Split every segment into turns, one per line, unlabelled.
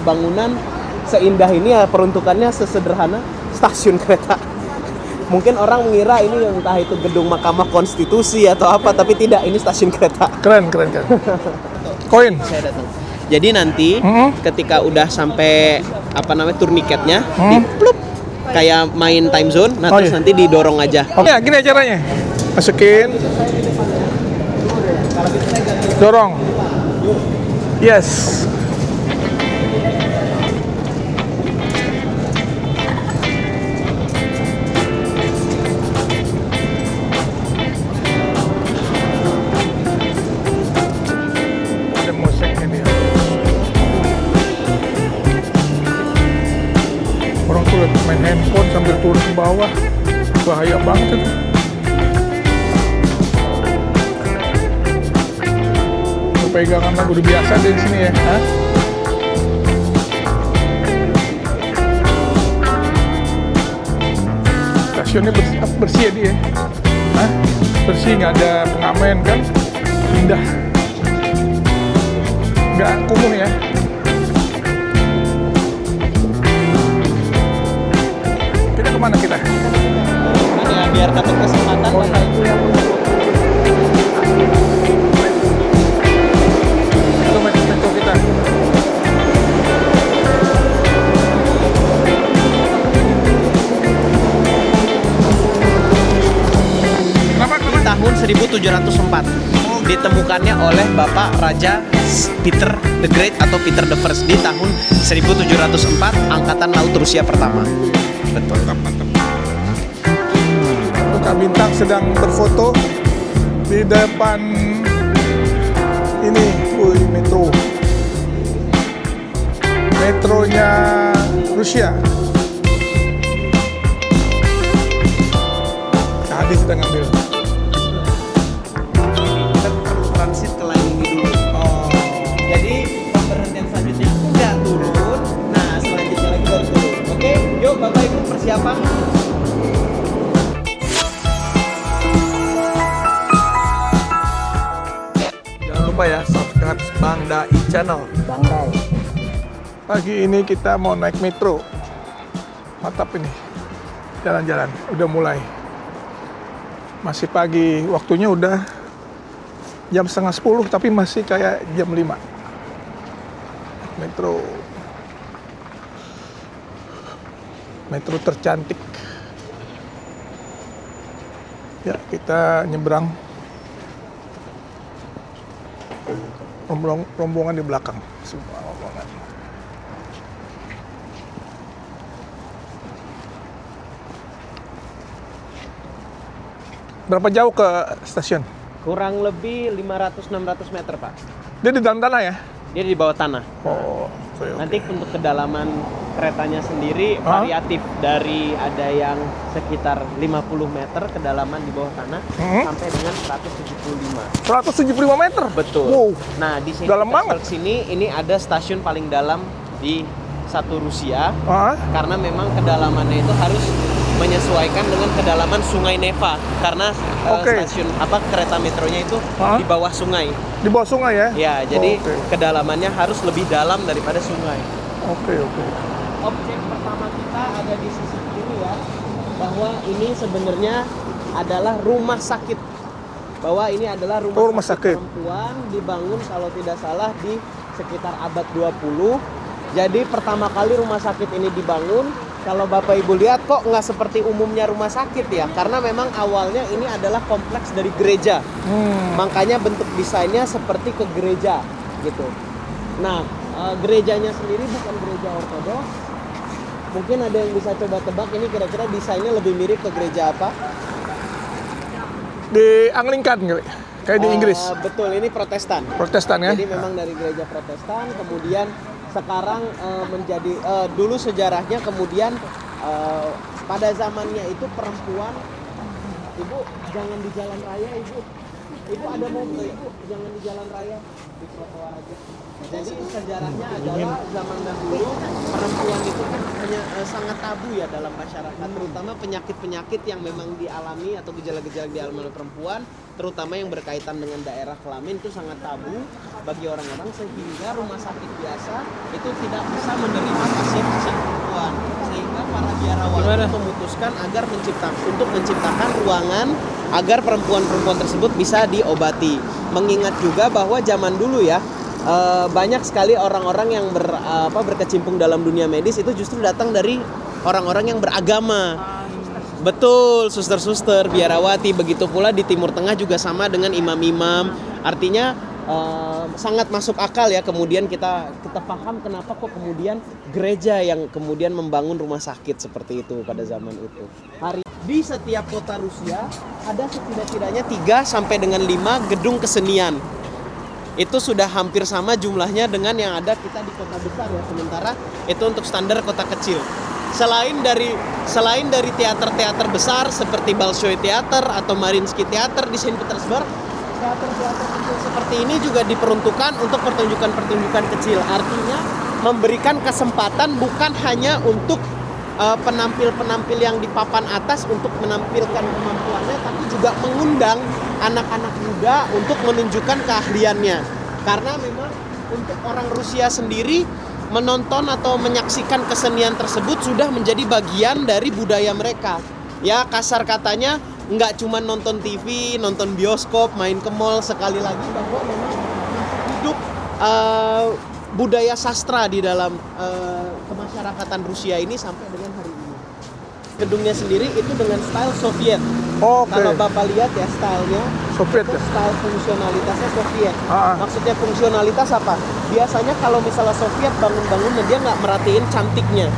Bangunan seindah ini ya peruntukannya sesederhana stasiun kereta. Mungkin orang mengira ini entah itu gedung Mahkamah Konstitusi atau apa, tapi tidak, ini stasiun kereta.
Keren. Koin.
Saya datang. Jadi nanti ketika udah sampai turniketnya, diplup kayak main time zone, terus nanti didorong aja.
Oke, gini caranya. Masukin. Dorong. Yes. Ada musiknya nih. Orang tuh main handphone sambil turun ke bawah. Bahaya banget itu. Pegangan lagu udah biasa di sini ya. Hah? Stasiunnya bersih ya dia. Hah? Bersih, nggak ada pengamen kan? Indah. Nggak kumuh ya. Kita kemana kita?
Ya, biar dapat kesempatan Bapak Ibu yang
Itu metro kita.
tahun 1704 ditemukannya oleh Bapak Raja Peter the Great atau Peter the First di tahun 1704, Angkatan Laut Rusia pertama. Betul.
Kak Bintang sedang berfoto di depan ini, metronya Rusia. Tadi sedang ngambil.
Kita perlu transit ke lain ini dulu. Jadi pemberhentian selanjutnya udah turun. Nah, selanjutnya lagi baru turun. Oke, yuk Bapak Ibu persiapan.
Jangan lupa ya, subscribe Bang Dai Channel.
Bang Dai.
Pagi ini kita mau naik metro. Mantap ini. Jalan-jalan, udah mulai. Masih pagi, waktunya udah jam 9:30, tapi masih kayak jam 5. Metro tercantik. Ya, kita nyebrang. Rombongan di belakang. Semua rombongan. Berapa jauh ke stasiun?
Kurang lebih 500-600 meter, Pak.
Dia di dalam tanah ya?
Dia di bawah tanah.
Oh, oke.
Nanti untuk kedalaman keretanya sendiri variatif, dari ada yang sekitar 50 meter kedalaman di bawah tanah sampai dengan 175.
175 meter?
Betul.
Wow.
Nah, di sini
Dalam
kita
banget.
ke sini ini ada stasiun paling dalam di satu Rusia. Karena memang kedalamannya itu harus menyesuaikan dengan kedalaman Sungai Neva, karena stasiun kereta metronya itu di bawah sungai.
Di bawah sungai ya?
Ya, jadi kedalamannya harus lebih dalam daripada sungai.
Oke.
Objek pertama kita ada di sisi kiri ya, bahwa ini sebenarnya adalah rumah sakit. Bahwa ini adalah rumah sakit perempuan, dibangun kalau tidak salah di sekitar abad 20. Jadi pertama kali rumah sakit ini dibangun, kalau Bapak Ibu lihat kok nggak seperti umumnya rumah sakit ya, karena memang awalnya ini adalah kompleks dari gereja. Makanya bentuk desainnya seperti ke gereja gitu. Nah, gerejanya sendiri bukan gereja ortodoks. Mungkin ada yang bisa coba tebak ini kira-kira desainnya lebih mirip ke gereja apa?
Di Anglikan kali, kayak di Inggris.
Betul, ini Protestan.
Protestan ya?
Jadi memang dari gereja Protestan, kemudian sekarang menjadi dulu sejarahnya, kemudian pada zamannya itu perempuan, Ibu jangan di jalan raya Ibu. Ibu ada mobil ibu, jangan di jalan raya, di trotoar aja. Jadi sejarahnya adalah zaman dahulu perempuan itu kan sangat tabu ya dalam masyarakat, terutama penyakit-penyakit yang memang dialami atau gejala-gejala yang dialami oleh perempuan, terutama yang berkaitan dengan daerah kelamin itu sangat tabu bagi orang-orang, sehingga rumah sakit biasa itu tidak bisa menerima pasien-pasien perempuan, sehingga para biarawan memutuskan agar menciptakan ruangan agar perempuan-perempuan tersebut bisa diobati. Mengingat juga bahwa zaman dulu ya banyak sekali orang-orang yang berkecimpung dalam dunia medis itu justru datang dari orang-orang yang beragama. Betul, suster-suster, biarawati. Begitu pula di Timur Tengah juga sama dengan imam-imam. Artinya sangat masuk akal ya. Kemudian kita paham kenapa kok kemudian gereja yang kemudian membangun rumah sakit seperti itu pada zaman itu. Di setiap kota Rusia ada setidak-tidaknya 3 sampai dengan 5 gedung kesenian. Itu sudah hampir sama jumlahnya dengan yang ada kita di kota besar ya, sementara itu untuk standar kota kecil. Selain dari teater-teater besar seperti Bolshoi Theater atau Mariinsky Theater di Saint Petersburg, teater-teater kecil seperti ini juga diperuntukkan untuk pertunjukan-pertunjukan kecil. Artinya memberikan kesempatan bukan hanya untuk penampil-penampil yang di papan atas untuk menampilkan kemampuannya, tapi juga mengundang anak-anak muda untuk menunjukkan keahliannya. Karena memang untuk orang Rusia sendiri menonton atau menyaksikan kesenian tersebut sudah menjadi bagian dari budaya mereka. Ya kasar katanya nggak cuma nonton TV, nonton bioskop, main ke mall, sekali lagi bahwa memang hidup budaya sastra di dalam kemasyarakatan Rusia ini sampai dengan hari ini. Gedungnya sendiri itu dengan style Soviet. Kalau Bapak lihat ya stylenya
Soviet
itu
ya?
style fungsionalitasnya Soviet.
Ah.
Maksudnya fungsionalitas apa? Biasanya kalau misalnya Soviet bangun-bangunnya dia nggak merhatiin cantiknya.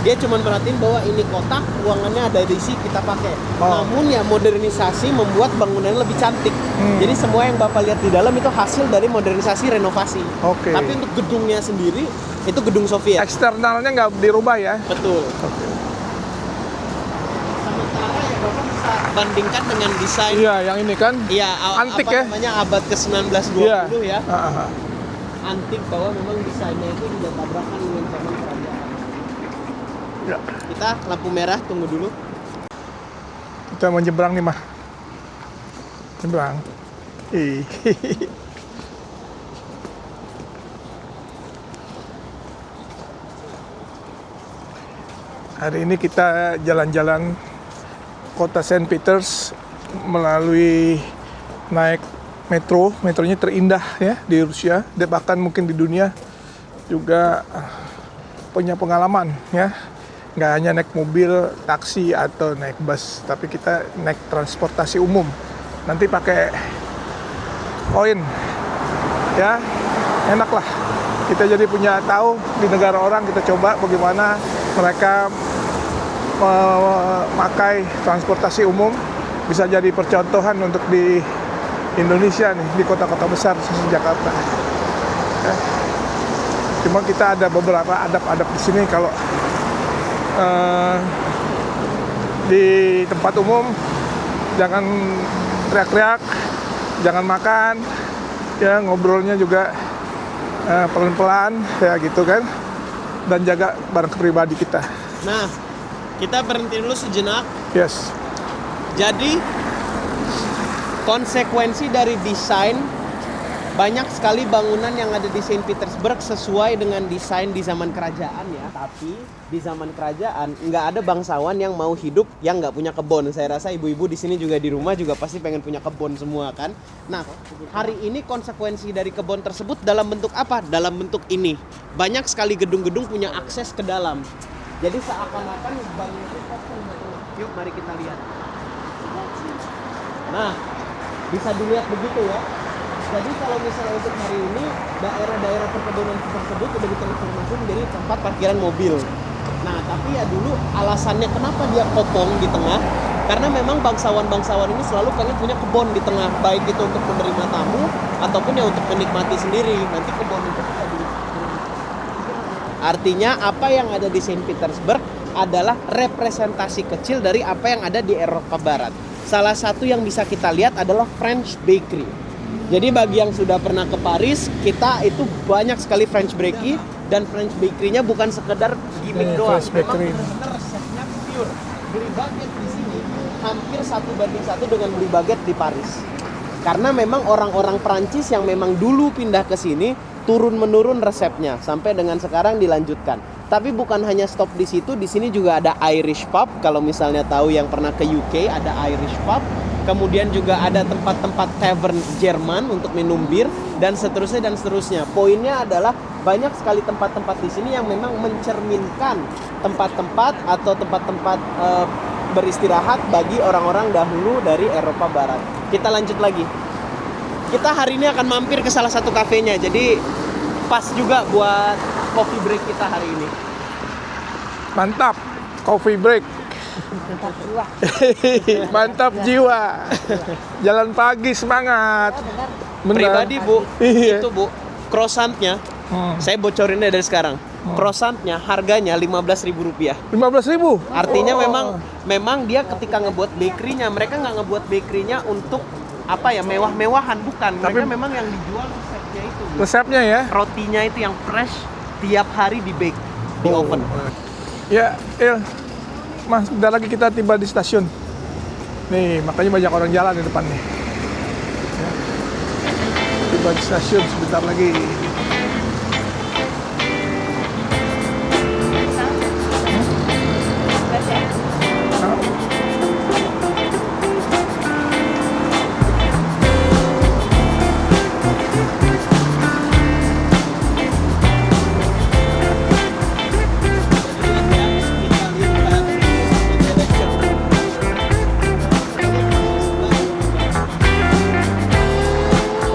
Dia cuma merhatiin bahwa ini kotak, ruangannya ada di sini kita pakai. Namun ya modernisasi membuat bangunannya lebih cantik. Jadi semua yang Bapak lihat di dalam itu hasil dari modernisasi renovasi. Tapi untuk gedungnya sendiri itu gedung Soviet.
Eksternalnya nggak dirubah ya?
Betul. Sementara ya Bapak bisa bandingkan dengan desain.
Iya, yang ini kan?
Iya,
antik ya?
Namanya abad ke-19 20 ya. Antik, bahwa memang desainnya itu tidak tabrakan dengan zaman kerajaan.
Ya.
Kita lampu merah, tunggu dulu.
Kita mau nyebrang nih mah. Nyebrang. Hari ini kita jalan-jalan kota Saint Peters melalui naik metro. Metronya terindah ya di Rusia, bahkan mungkin di dunia. Juga punya pengalaman ya. Nggak hanya naik mobil, taksi atau naik bus, tapi kita naik transportasi umum. Nanti pakai koin ya, enak lah. Kita jadi punya tahu di negara orang, kita coba bagaimana mereka memakai transportasi umum. Bisa jadi percontohan untuk di Indonesia nih, di kota-kota besar seperti Jakarta. Ya. Cuma kita ada beberapa adab-adab di sini. Kalau di tempat umum jangan teriak-teriak, jangan makan, ya ngobrolnya juga pelan-pelan ya gitu kan, dan jaga barang pribadi kita.
Nah, kita berhenti dulu sejenak.
Yes.
Jadi konsekuensi dari desain, banyak sekali bangunan yang ada di Saint Petersburg sesuai dengan desain di zaman kerajaan ya. Tapi di zaman kerajaan nggak ada bangsawan yang mau hidup yang nggak punya kebun. Saya rasa ibu-ibu di sini juga di rumah juga pasti pengen punya kebun semua kan. Nah, hari ini konsekuensi dari kebun tersebut dalam bentuk apa? Dalam bentuk ini. Banyak sekali gedung-gedung punya akses ke dalam. Jadi seakan-akan bangunan itu kosong. Yuk mari kita lihat. Nah, bisa dilihat begitu ya. Jadi kalau misalnya untuk hari ini daerah-daerah perkebunan tersebut sudah ditransformasi menjadi tempat parkiran mobil. Nah, tapi ya dulu alasannya kenapa dia kopong di tengah, karena memang bangsawan-bangsawan ini selalu pengen punya kebun di tengah, baik itu untuk menerima tamu ataupun ya untuk menikmati sendiri. Nanti kebun itu bisa artinya apa yang ada di Saint Petersburg adalah representasi kecil dari apa yang ada di Eropa Barat. salah satu yang bisa kita lihat adalah French Bakery. Jadi bagi yang sudah pernah ke Paris, kita itu banyak sekali French Bakery, dan French Bakery-nya bukan sekedar gimmick doang.
French Bakery.
Memang benar-benar resepnya pure. Beli baguette di sini hampir 1:1 dengan beli baguette di Paris. Karena memang orang-orang Prancis yang memang dulu pindah ke sini turun-menurun resepnya sampai dengan sekarang dilanjutkan. Tapi bukan hanya stop di situ, di sini juga ada Irish pub. Kalau misalnya tahu yang pernah ke UK, ada Irish pub. Kemudian juga ada tempat-tempat tavern Jerman untuk minum bir dan seterusnya dan seterusnya. Poinnya adalah banyak sekali tempat-tempat di sini yang memang mencerminkan tempat-tempat atau tempat-tempat beristirahat bagi orang-orang dahulu dari Eropa Barat. Kita lanjut lagi. Kita hari ini akan mampir ke salah satu kafenya. Jadi pas juga buat coffee break kita hari ini.
Mantap, coffee break. Mantap jiwa. Jalan pagi semangat. Benar.
Pribadi Bu,
Iya.
itu Bu, croissantnya, saya bocorin dari sekarang. Croissantnya harganya Rp15.000.
15.000.
Artinya memang dia ketika ngebuat bakery-nya, mereka nggak ngebuat bakery-nya untuk apa ya, mewah-mewahan, bukan. Mereka
Tapi
memang yang dijual resepnya itu Bu.
Resepnya ya.
Rotinya itu yang fresh, tiap hari di bake di oven.
Ya, Il. Mas, bentar lagi kita tiba di stasiun. Nih, makanya banyak orang jalan di depan nih. Ya. Tiba di stasiun sebentar lagi.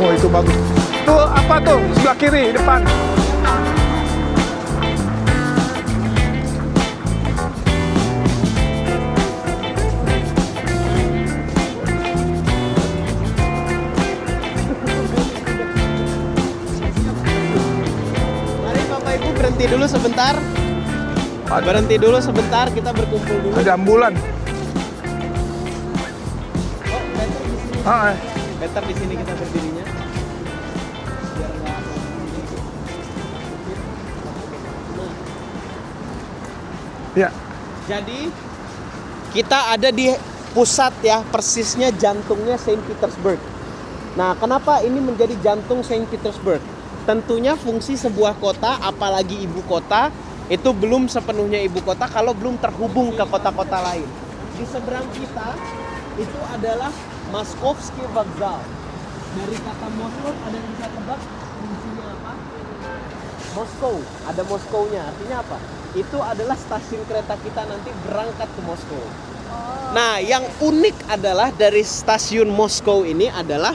Oh, itu bagus. Tuh apa tuh? Sebelah kiri, depan.
Mari Bapak Ibu berhenti dulu sebentar. Berhenti dulu sebentar, kita berkumpul dulu.
Ada ambulan.
Oh, better di sini.
Ah,
Better di sini kita berdirinya. Biar nggak Nah,
ya.
jadi kita ada di pusat ya, persisnya jantungnya Saint Petersburg. Nah, kenapa ini menjadi jantung Saint Petersburg? Tentunya fungsi sebuah kota, apalagi ibu kota, itu belum sepenuhnya ibu kota kalau belum terhubung ke kota-kota lain. Di seberang kita itu adalah Moskovsky Vokzal. Dari kata Moskow, ada yang bisa tebak fungsinya apa? Moskow, ada Moskow-nya. Artinya apa? Itu adalah stasiun kereta kita nanti berangkat ke Moskow. Nah, yang unik adalah dari stasiun Moskow ini adalah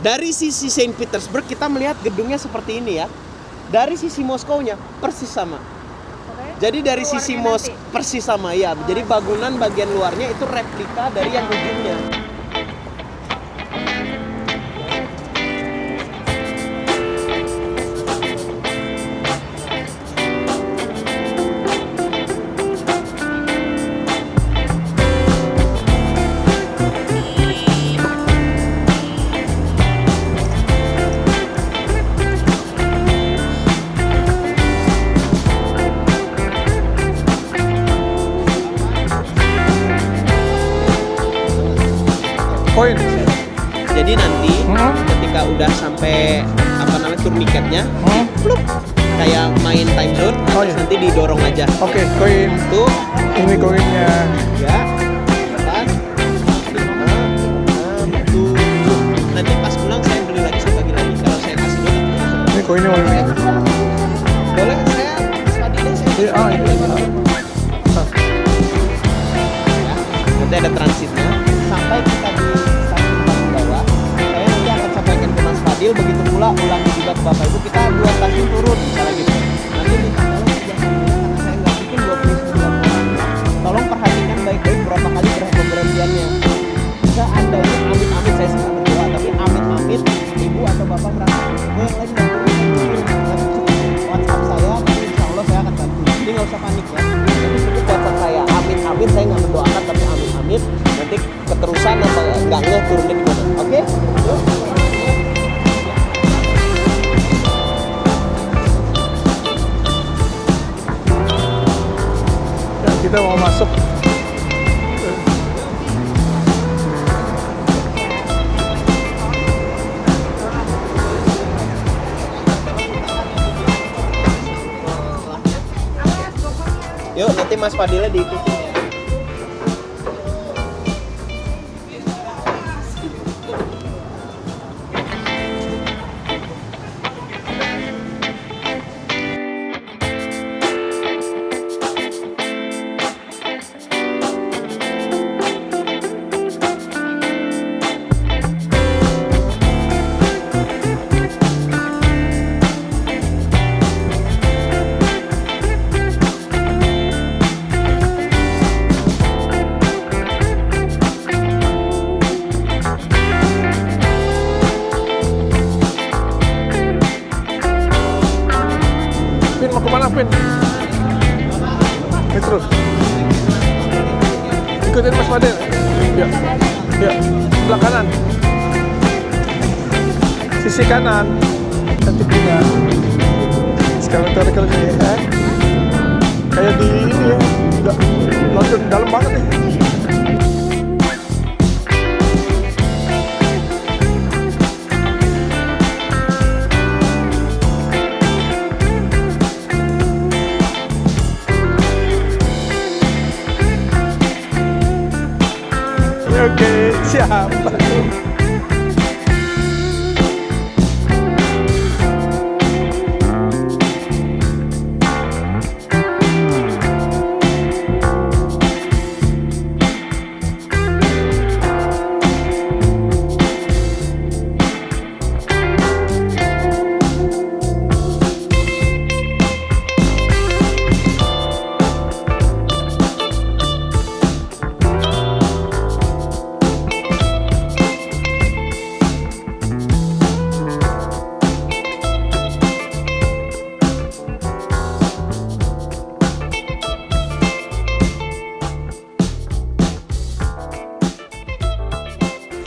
dari sisi Saint Petersburg kita melihat gedungnya seperti ini ya. Dari sisi Moskow-nya persis sama. Jadi dari sisi persis sama ya. Jadi bangunan bagian luarnya itu replika dari yang ujungnya.
Poin.
Jadi nanti ketika udah sampai apa namanya turniketnya, plup, kayak main time zone,
Oh,
terus
iya.
nanti didorong aja.
Oke, koin.
Tuh,
Ini koinnya.
ya, atas, 5, 6, 7. Nanti pas pulang saya beli lagi, saya bagi lagi. Kalau saya kasih dulu,
Ini koinnya warna ini.
boleh saya tadi deh saya.
Iya, ah, iya.
Ya. Nanti ada transitnya sampai kita di stasiun paling bawah. Saya nanti akan sampaikan ke Mas Fadil, begitu pula ulangi juga ke Bapak Ibu. Kita 2 stasiun turun misalnya gitu. Nanti minta tolong kerjasamanya karena saya nggak bikin 29 orang. Tolong perhatikan baik-baik berapa kali bergantiannya. Seandainya amit-amit, saya sih nggak berdoa, tapi amit-amit ibu atau bapak merasa saya nggak perlu WhatsApp saya, nanti insya Allah saya akan bantu. Jadi nggak usah panik ya. Jadi cukup WhatsApp saya, amit-amit saya nggak mendoakan, tapi amit-amit nanti keterusan nanti
Kita mau masuk.
Yuk, nanti Mas Fadilnya diikutin ya.
Pin, mau kemana, Pin? Metro. Ikutin Mas Fadil. Ya, ya, sebelah kanan. Sisi kanan. Nanti pindah. Sekarang tarik ke sini, ya. Kayak di ini ya. Udah London, dalam banget nih. Oke, siap.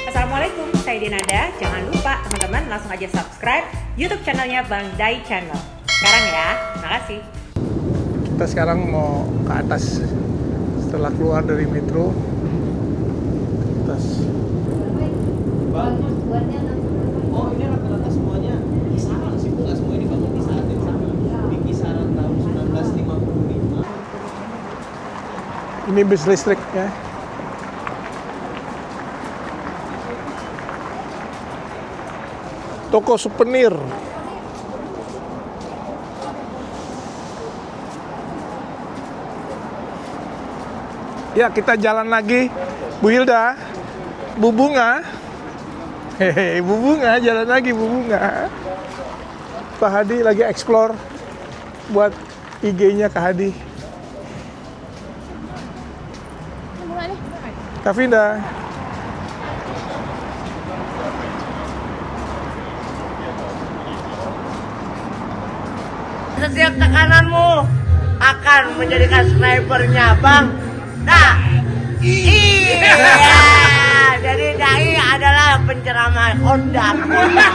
Assalamualaikum, saya Dinada. Jangan lupa teman-teman langsung aja subscribe YouTube channelnya Bang Dai Channel. Sekarang ya, makasih.
Kita sekarang mau ke atas setelah keluar dari metro. Atas.
Bang, oh ini rata-rata semuanya kisaran sih, Bu. Nggak semua ini bangun di saat yang sama. Di kisaran tahun 1955.
Ini bis listrik ya. Toko souvenir. Ya, kita jalan lagi. Bu Hilda, Bu Bunga. Hehe, Bu Bunga, jalan lagi Bu Bunga. Pak Hadi lagi explore buat IG-nya Kak Hadi. Kak Vinda.
Setiap tekananmu akan menjadikan snipernya Bang. Nah, iya. Jadi Dai adalah penceramah Honda.